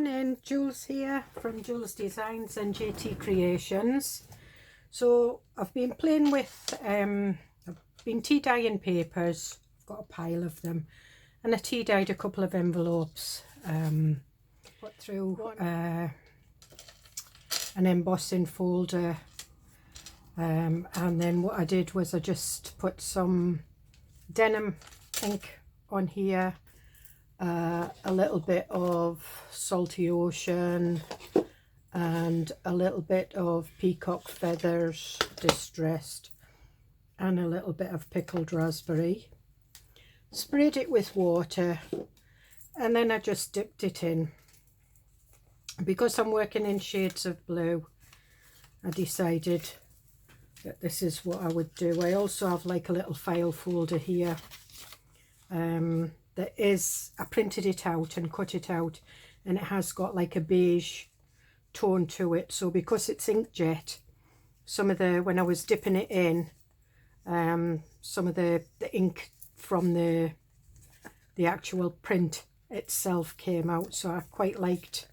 morning, Jules here from Joolsedesigns and JT Creations. So I've been playing with, I've been tea dyeing papers. I've got a pile of them, and I tea dyed a couple of envelopes. Put through an embossing folder, and then what I did was I just put some denim ink on here. A little bit of salty ocean and a little bit of peacock feathers distressed and a little bit of pickled raspberry. Sprayed it with water and then I just dipped it in. Because I'm working in shades of blue, I decided that this is what I would do. I also have like a little file folder here. That is, I printed it out and cut it out, and it has got like a beige tone to it. So because it's inkjet, some of the, when I was dipping it in, some of the ink from the actual print itself came out. So I quite liked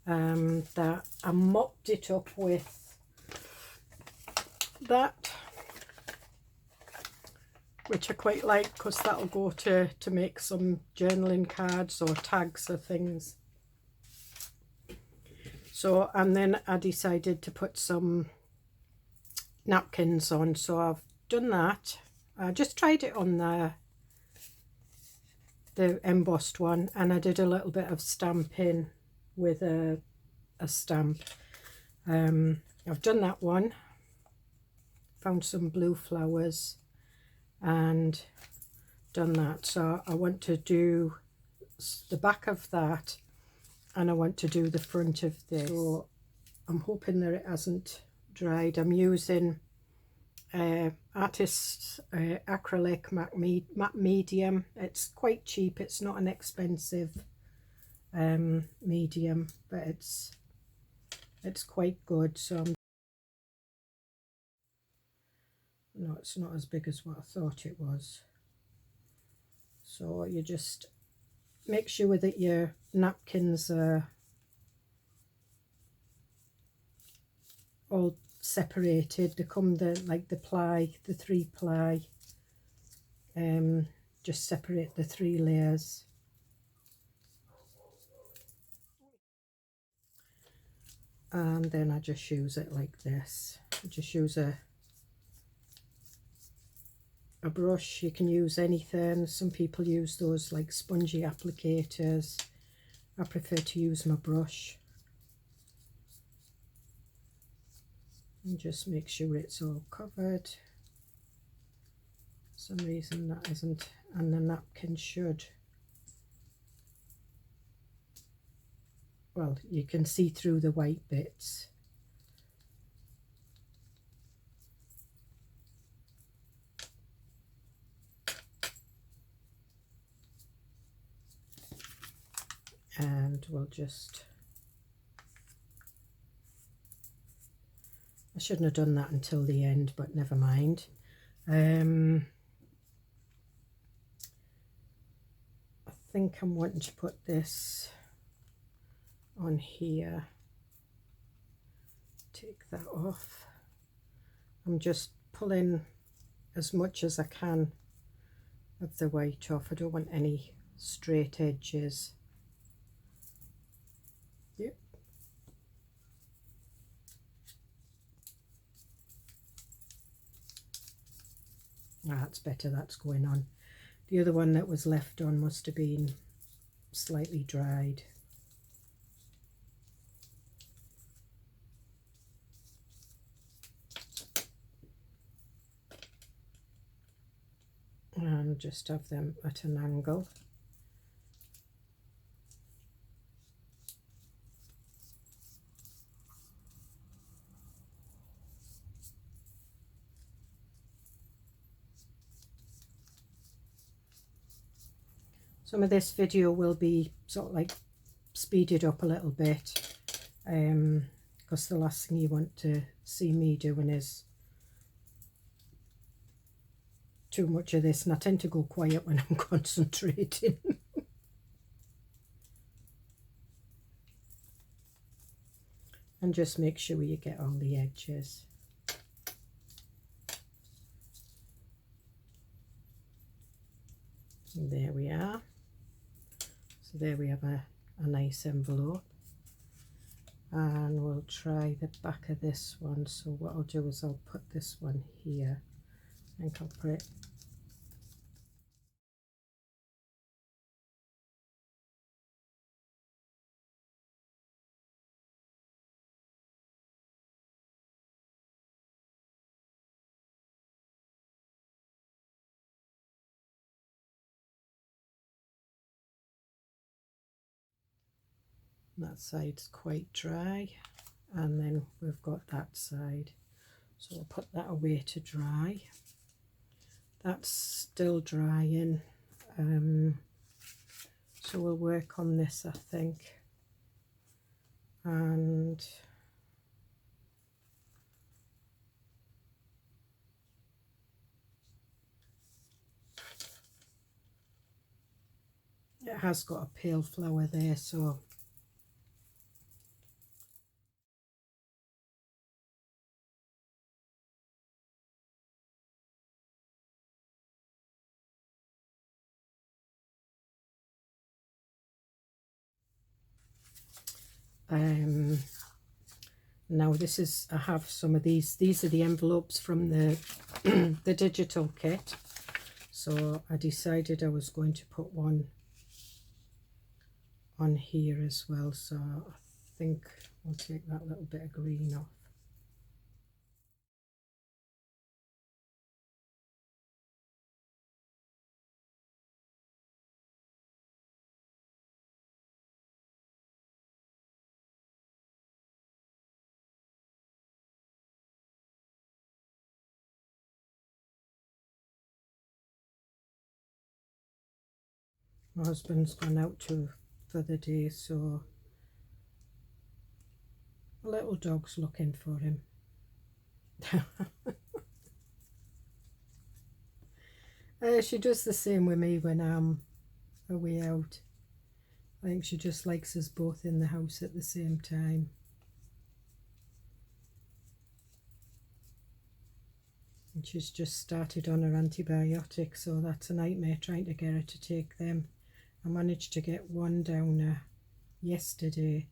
that. I mopped it up with that, which I quite like because that'll go to make some journaling cards or tags or things. So, and then I decided to put some napkins on, so I've done that. I just tried it on the embossed one, and I did a little bit of stamping with a stamp. I've done that one, found some blue flowers and done that. So I want to do the back of that, and I want to do the front of this. So I'm hoping that it hasn't dried. I'm using artist's acrylic matte medium. It's quite cheap, it's not an expensive medium, but it's quite good. So no, it's not as big as what I thought it was. So you just make sure that your napkins are all separated. They come like the ply, the 3 ply. Just separate the 3 layers. And then I just use it like this. I just use a brush. You can use anything. Some people use those like spongy applicators. I prefer to use my brush. And just make sure it's all covered. For some reason that isn't, and the napkin should. Well, you can see through the white bits. And we'll just, I shouldn't have done that until the end, but never mind. I think I'm wanting to put this on here. Take that off. I'm just pulling as much as I can of the white off. I don't want any straight edges. Yep. That's better, that's going on. The other one that was left on must have been slightly dried. And just have them at an angle. Some of this video will be sort of like speeded up a little bit, because the last thing you want to see me doing is too much of this, and I tend to go quiet when I'm concentrating. and just make sure you get all the edges. And there we are. So there we have a nice envelope, and we'll try the back of this one. So what I'll do is I'll put this one here. I think I'll put it that side's quite dry, and then we've got that side, so we'll put that away to dry. That's still drying, so we'll work on this, I think. And it has got a pale flower there, so now this is, I have some of these are the envelopes from the the digital kit, so I decided I was going to put one on here as well, so I think I'll take that little bit of green off. My husband's gone out for the day, so a little dog's looking for him. She does the same with me when I'm away out. I think she just likes us both in the house at the same time. And she's just started on her antibiotics, so that's a nightmare trying to get her to take them. I managed to get one down her yesterday,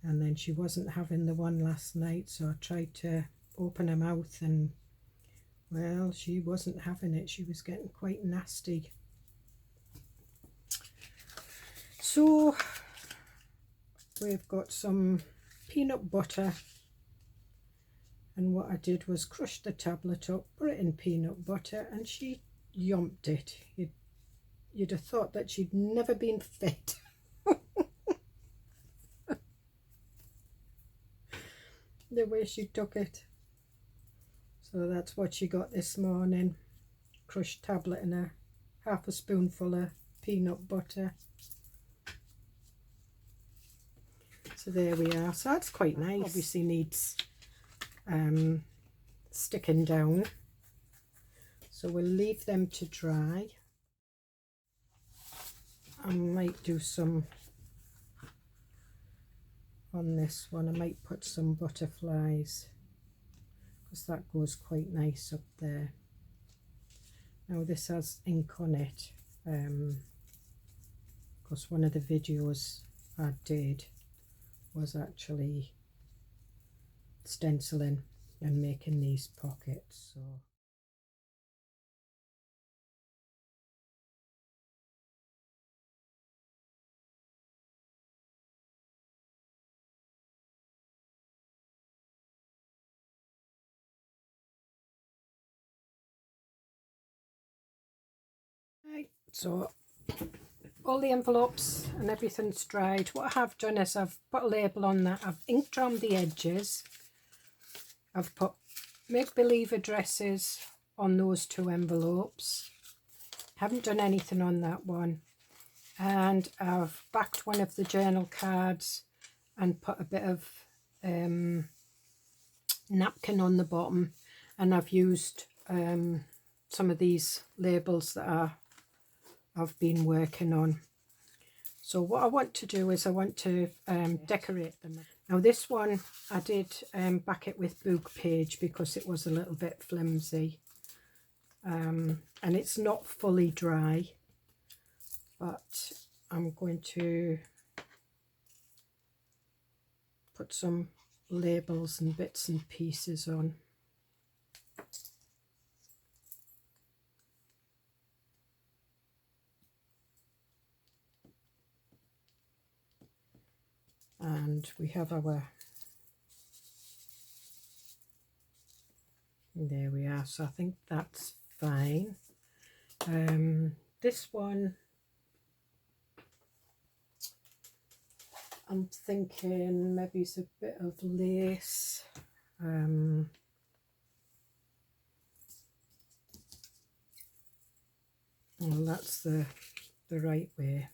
and then she wasn't having the one last night, so I tried to open her mouth, and well, she wasn't having it. She was getting quite nasty. So we've got some peanut butter, and what I did was crush the tablet up, put it in peanut butter, and she yumped it. You'd have thought that she'd never been fed. The way she took it. So that's what she got this morning. Crushed tablet and a half a spoonful of peanut butter. So there we are. So that's quite nice. Obviously needs sticking down. So we'll leave them to dry. I might do some on this one. I might put some butterflies, because that goes quite nice up there. Now this has ink on it, because one of the videos I did was actually stenciling and making these pockets. So right, so all the envelopes and everything's dried. What I have done is I've put a label on that. I've inked around the edges. I've put make-believe addresses on those two envelopes. Haven't done anything on that one. And I've backed one of the journal cards and put a bit of napkin on the bottom. And I've used some of these labels that I've been working on. So what I want to do is I want to decorate them. Now this one I did back it with book page because it was a little bit flimsy, and it's not fully dry, but I'm going to put some labels and bits and pieces on. And we have our, there we are, so I think that's fine. This one I'm thinking maybe it's a bit of lace. Well, that's the right way.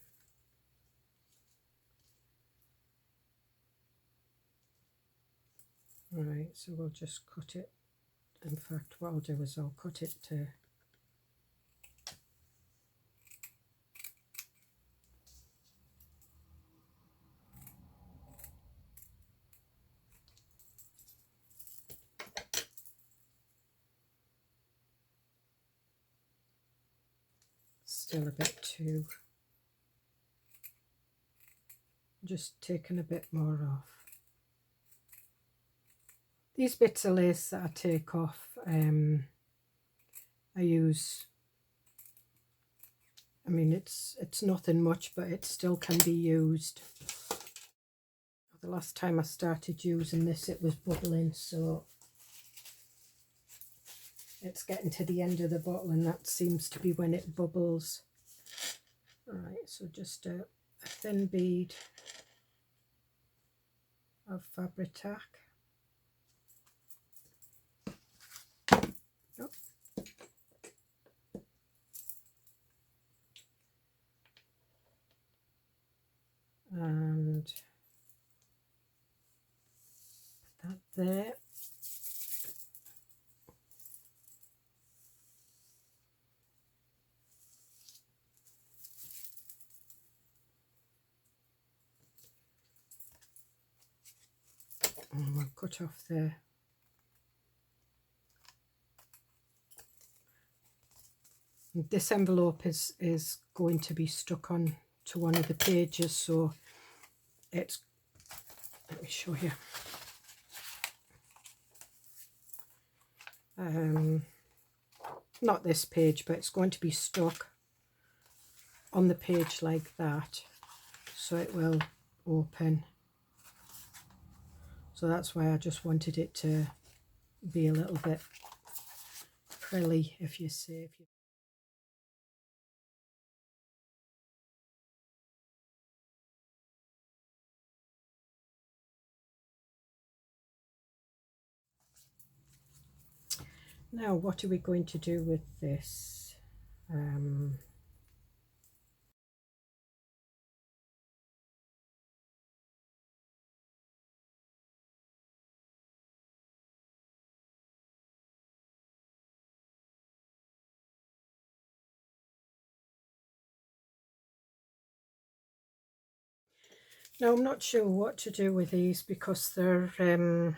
Right, so we'll just cut it. In fact, what I'll do is I'll cut it to still a bit too, just taking a bit more off. These bits of lace that I take off, I use, I mean it's nothing much, but it still can be used. The last time I started using this it was bubbling, so it's getting to the end of the bottle and that seems to be when it bubbles. Alright, so just a thin bead of fabric tack. Oh. And put that there. And we'll cut off the this envelope is going to be stuck on to one of the pages, so it's, let me show you. Not this page, but it's going to be stuck on the page like that, so it will open. So that's why I just wanted it to be a little bit frilly, if you see. Now, what are we going to do with this? Now, I'm not sure what to do with these because they're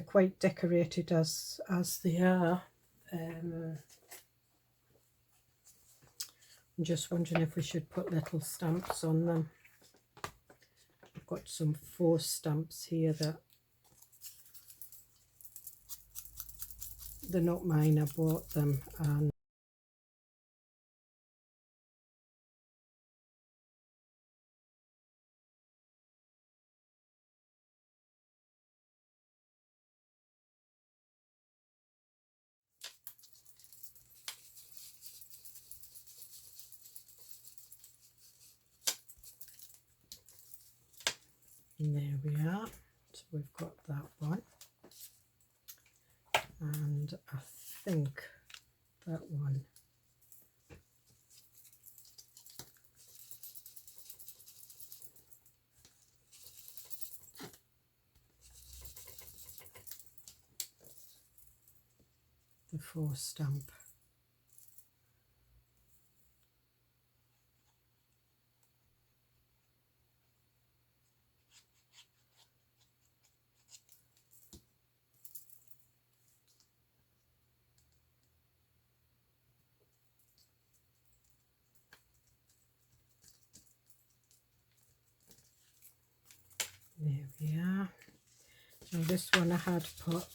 quite decorated as they are. I'm just wondering if we should put little stamps on them. I've got some faux stamps here that they're not mine, I bought them, and there we are. So we've got that one, and I think that one. The faux stamp. Now this one I had put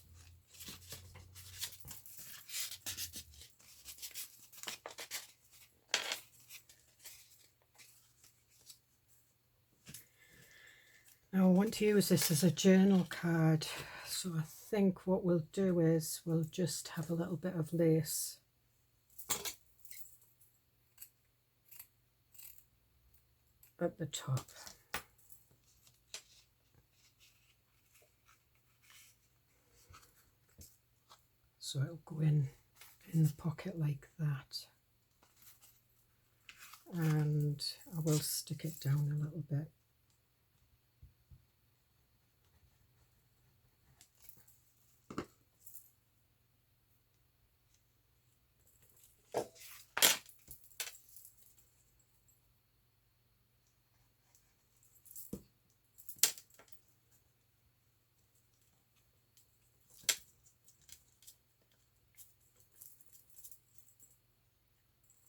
now I want to use this as a journal card, so I think what we'll do is we'll just have a little bit of lace at the top. So it'll go in the pocket like that. And I will stick it down a little bit.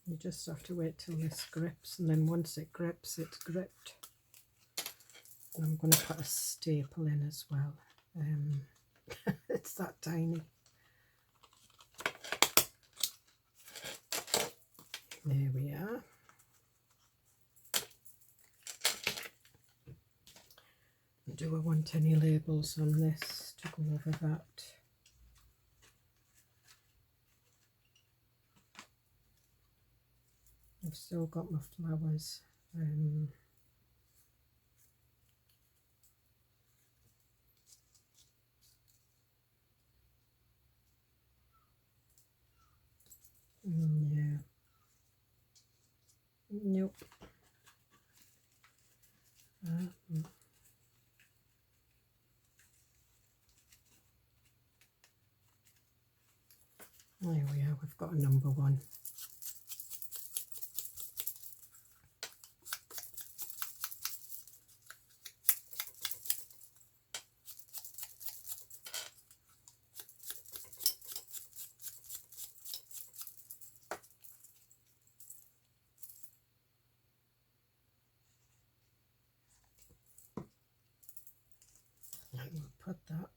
You just have to wait till this grips, and then once it grips, it's gripped. And I'm going to put a staple in as well. It's that tiny. There we are. Do I want any labels on this to go over that? I've still got my flowers. Yeah. Nope. There we are, we've got a number one. And we'll put that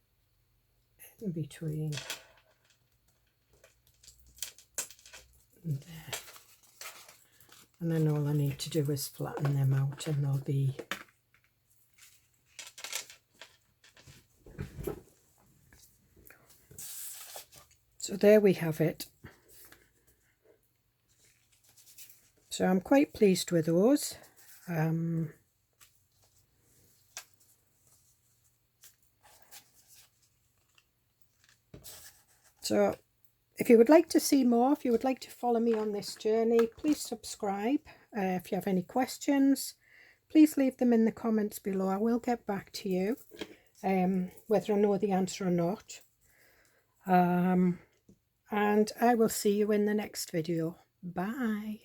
in between there. And then all I need to do is flatten them out and they'll be so there we have it. So I'm quite pleased with those. So if you would like to see more, if you would like to follow me on this journey, please subscribe. If you have any questions, please leave them in the comments below. I will get back to you, whether I know the answer or not. And I will see you in the next video. Bye.